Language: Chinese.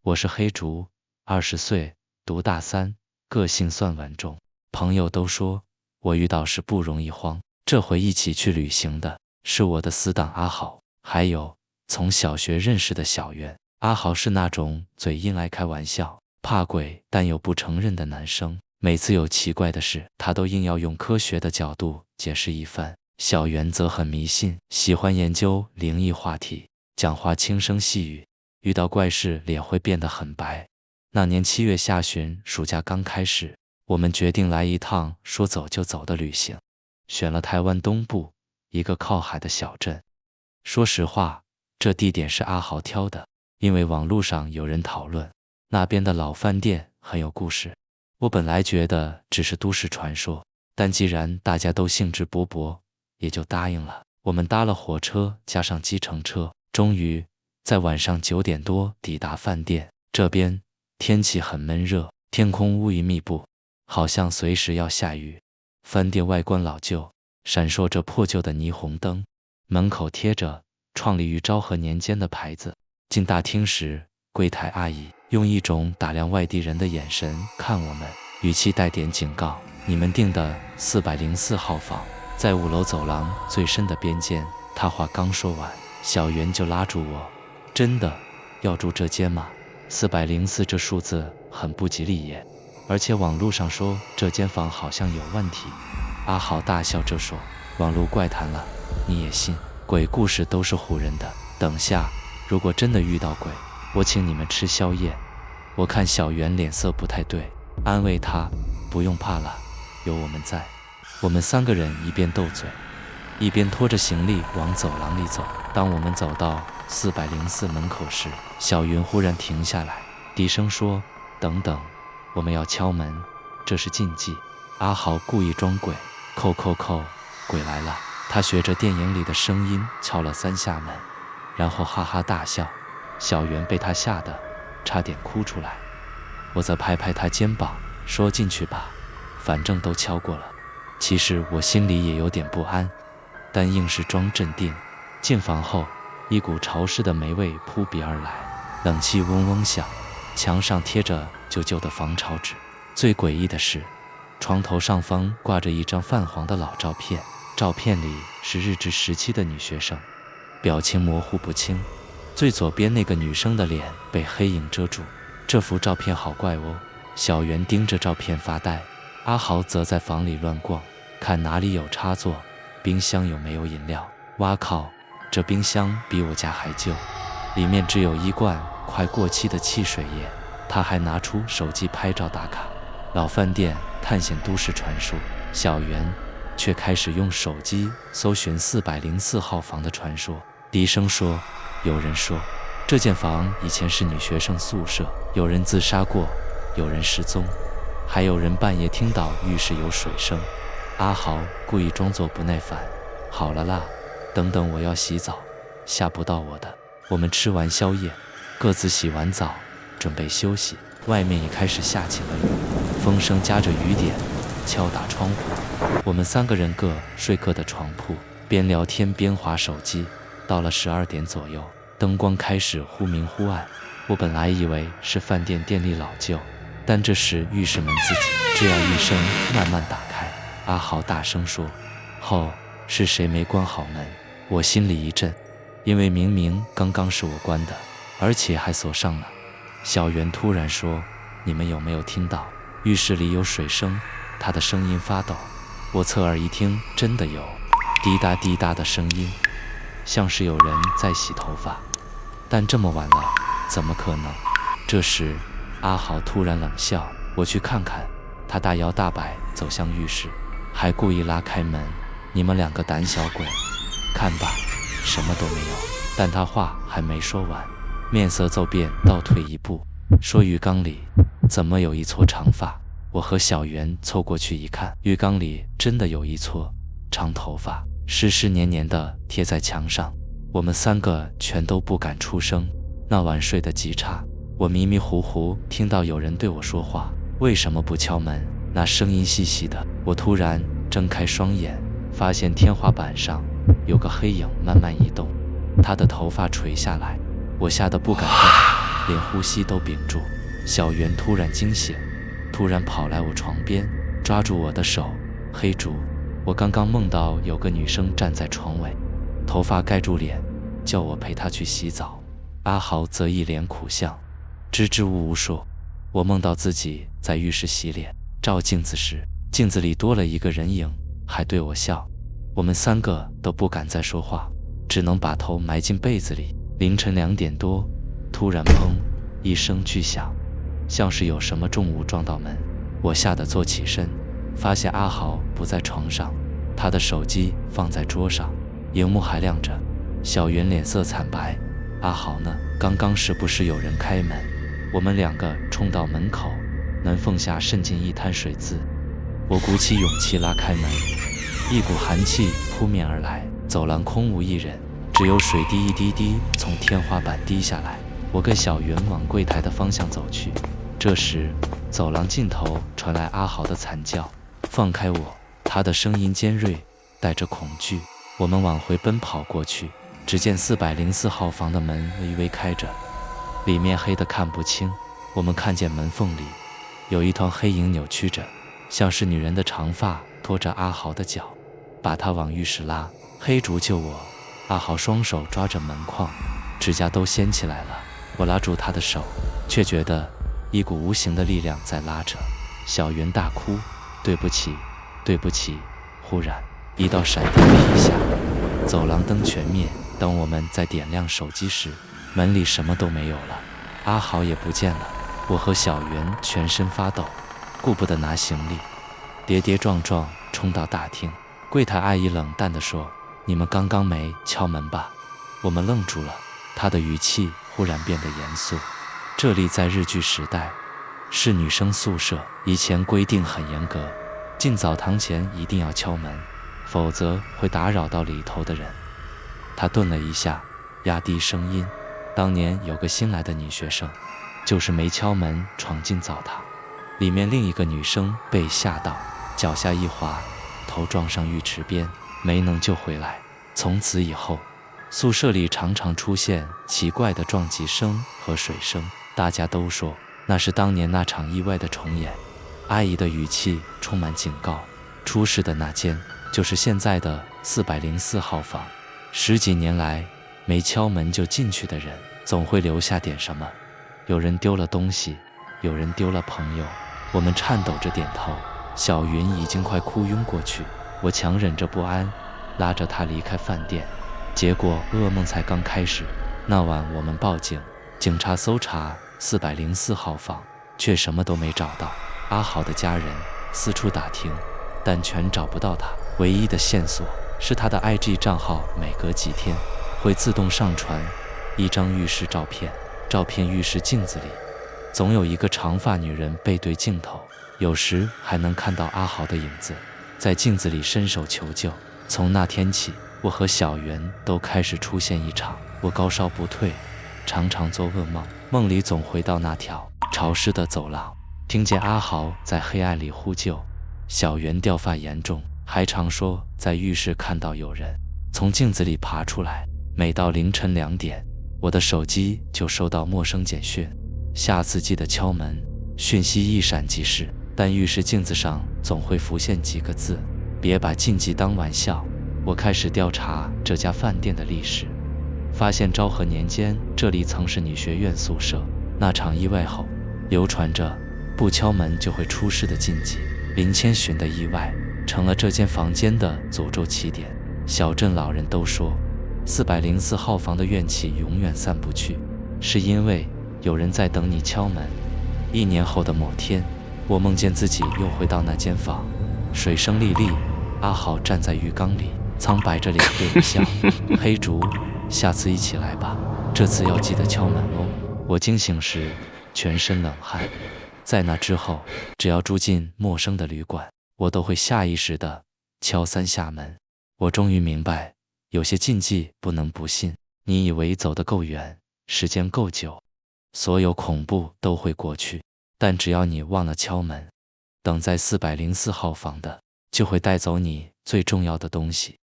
我是黑竹，20岁，读大3，个性算稳重。朋友都说我遇到事不容易慌，这回一起去旅行的是我的死党阿豪，还有从小学认识的小袁。阿豪是那种嘴硬爱开玩笑、怕鬼但又不承认的男生，每次有奇怪的事，他都硬要用科学的角度解释一番。小袁则很迷信，喜欢研究灵异话题，讲话轻声细语，遇到怪事脸会变得很白。那年7月下旬，暑假刚开始，我们决定来一趟说走就走的旅行，选了台湾东部一个靠海的小镇。说实话，这地点是阿豪挑的，因为网络上有人讨论那边的老饭店很有故事。我本来觉得只是都市传说，但既然大家都兴致勃勃，也就答应了。我们搭了火车加上计程车，终于在晚上9点多抵达饭店。这边天气很闷热，天空乌云密布，好像随时要下雨。饭店外观老旧，闪烁着破旧的霓虹灯，门口贴着创立于昭和年间的牌子。进大厅时，柜台阿姨用一种打量外地人的眼神看我们，语气带点警告：你们订的404号房在5楼走廊最深的边间。他话刚说完，小袁就拉住我：真的要住这间吗？404这数字很不吉利耶，而且网络上说这间房好像有问题。阿豪大笑着说：网络怪谈了，你也信？鬼故事都是唬人的，等下如果真的遇到鬼，我请你们吃宵夜。我看小袁脸色不太对，安慰他：不用怕了，有我们在。我们3个人一边斗嘴，一边拖着行李往走廊里走。当我们走到404门口时，小云忽然停下来，低声说：等等，我们要敲门，这是禁忌。阿豪故意装鬼，叩叩叩，鬼来了。他学着电影里的声音敲了3下门，然后哈哈大笑。小袁被他吓得差点哭出来，我则拍拍他肩膀说：进去吧，反正都敲过了。其实我心里也有点不安，但硬是装镇定。进房后，一股潮湿的霉味扑鼻而来，冷气嗡嗡响，墙上贴着旧旧的防潮纸。最诡异的是，床头上方挂着一张泛黄的老照片，照片里是日治时期的女学生，表情模糊不清。最左边那个女生的脸被黑影遮住，这幅照片好怪哦。小袁盯着照片发呆，阿豪则在房里乱逛，看哪里有插座，冰箱有没有饮料。哇靠，这冰箱比我家还旧，里面只有1罐快过期的汽水液。他还拿出手机拍照打卡。老饭店探险都市传说，小袁却开始用手机搜寻404号房的传说，低声说：有人说这间房以前是女学生宿舍，有人自杀过，有人失踪，还有人半夜听到浴室有水声。阿豪故意装作不耐烦：好了啦，等等，我要洗澡，吓不到我的。我们吃完宵夜，各自洗完澡，准备休息。外面也开始下起了雨，风声夹着雨点敲打窗户。我们3个人各睡各的床铺，边聊天边滑手机。到了12点左右，灯光开始忽明忽暗。我本来以为是饭店电力老旧，但这时浴室门自己这样一声慢慢打开。阿豪大声说：是谁没关好门？我心里一震，因为明明刚刚是我关的，而且还锁上了。小袁突然说：你们有没有听到浴室里有水声？他的声音发抖。我侧耳一听，真的有滴答滴答的声音，像是有人在洗头发。但这么晚了，怎么可能？这时阿豪突然冷笑：我去看看。他大摇大摆走向浴室，还故意拉开门：你们2个胆小鬼，看吧，什么都没有。但他话还没说完，面色骤变，倒退一步，说：浴缸里怎么有一撮长发？我和小袁凑过去一看，浴缸里真的有一撮长头发，湿湿黏黏的贴在墙上。我们3个全都不敢出声。那晚睡得极差，我迷迷糊糊听到有人对我说话：为什么不敲门？那声音细细的。我突然睁开双眼，发现天花板上有个黑影慢慢移动，他的头发垂下来。我吓得不敢动，连呼吸都屏住。小袁突然惊醒，突然跑来我床边，抓住我的手。黑竹，我刚刚梦到有个女生站在床尾，头发盖住脸，叫我陪她去洗澡。阿豪则一脸苦相，支支吾吾说，我梦到自己在浴室洗脸，照镜子时，镜子里多了一个人影，还对我笑。我们3个都不敢再说话，只能把头埋进被子里。凌晨2点多，突然砰一声巨响，像是有什么重物撞到门。我吓得坐起身，发现阿豪不在床上，他的手机放在桌上，荧幕还亮着。小袁脸色惨白，阿豪呢？刚刚是不是有人开门？我们2个冲到门口，门缝下渗进一滩水渍。我鼓起勇气拉开门，一股寒气扑面而来，走廊空无一人，只有水滴一滴滴从天花板滴下来。我跟小袁往柜台的方向走去，这时走廊尽头传来阿豪的惨叫，放开我！他的声音尖锐，带着恐惧。我们往回奔跑过去，只见404号房的门微微开着，里面黑得看不清。我们看见门缝里有一团黑影扭曲着，像是女人的长发拖着阿豪的脚，把他往浴室拉。黑竹救我！阿豪双手抓着门框，指甲都掀起来了。我拉住他的手，却觉得一股无形的力量在拉扯。小袁大哭，对不起，对不起。忽然一道闪电劈下，走廊灯全灭。等我们再点亮手机时，门里什么都没有了，阿豪也不见了。我和小袁全身发抖，顾不得拿行李，跌跌撞撞冲到大厅。柜台阿姨冷淡地说，你们刚刚没敲门吧？我们愣住了，她的语气忽然变得严肃。这里在日据时代是女生宿舍，以前规定很严格，进澡堂前一定要敲门，否则会打扰到里头的人。她顿了一下，压低声音，当年有个新来的女学生，就是没敲门闯进澡堂，里面另一个女生被吓到，脚下一滑，头撞上浴池边，没能救回来。从此以后，宿舍里常常出现奇怪的撞击声和水声，大家都说那是当年那场意外的重演。阿姨的语气充满警告，出事的那间就是现在的404号房。10几年来，没敲门就进去的人总会留下点什么，有人丢了东西，有人丢了朋友。我们颤抖着点头。小云已经快哭晕过去，我强忍着不安，拉着她离开饭店。结果噩梦才刚开始。那晚我们报警，警察搜查404号房，却什么都没找到。阿豪的家人四处打听，但全找不到他。唯一的线索是他的 IG 账号每隔几天会自动上传一张浴室照片，照片浴室镜子里总有一个长发女人背对镜头，有时还能看到阿豪的影子，在镜子里伸手求救。从那天起，我和小袁都开始出现异常，我高烧不退，常常做噩梦，梦里总回到那条潮湿的走廊，听见阿豪在黑暗里呼救。小袁掉发严重，还常说在浴室看到有人从镜子里爬出来。每到凌晨2点，我的手机就收到陌生简讯，下次记得敲门。讯息一闪即逝，但浴室镜子上总会浮现几个字，别把禁忌当玩笑。我开始调查这家饭店的历史，发现昭和年间这里曾是女学院宿舍。那场意外后，流传着不敲门就会出事的禁忌。林千寻的意外成了这间房间的诅咒起点。小镇老人都说404号房的怨气永远散不去，是因为有人在等你敲门。1年后的某天，我梦见自己又回到那间房，水声沥沥，阿豪站在浴缸里，苍白着脸对我笑。黑竹，下次一起来吧，这次要记得敲门哦。我惊醒时全身冷汗。在那之后，只要住进陌生的旅馆，我都会下意识地敲3下门。我终于明白，有些禁忌不能不信。你以为走得够远，时间够久，所有恐怖都会过去，但只要你忘了敲门，等在404号房的就会带走你最重要的东西。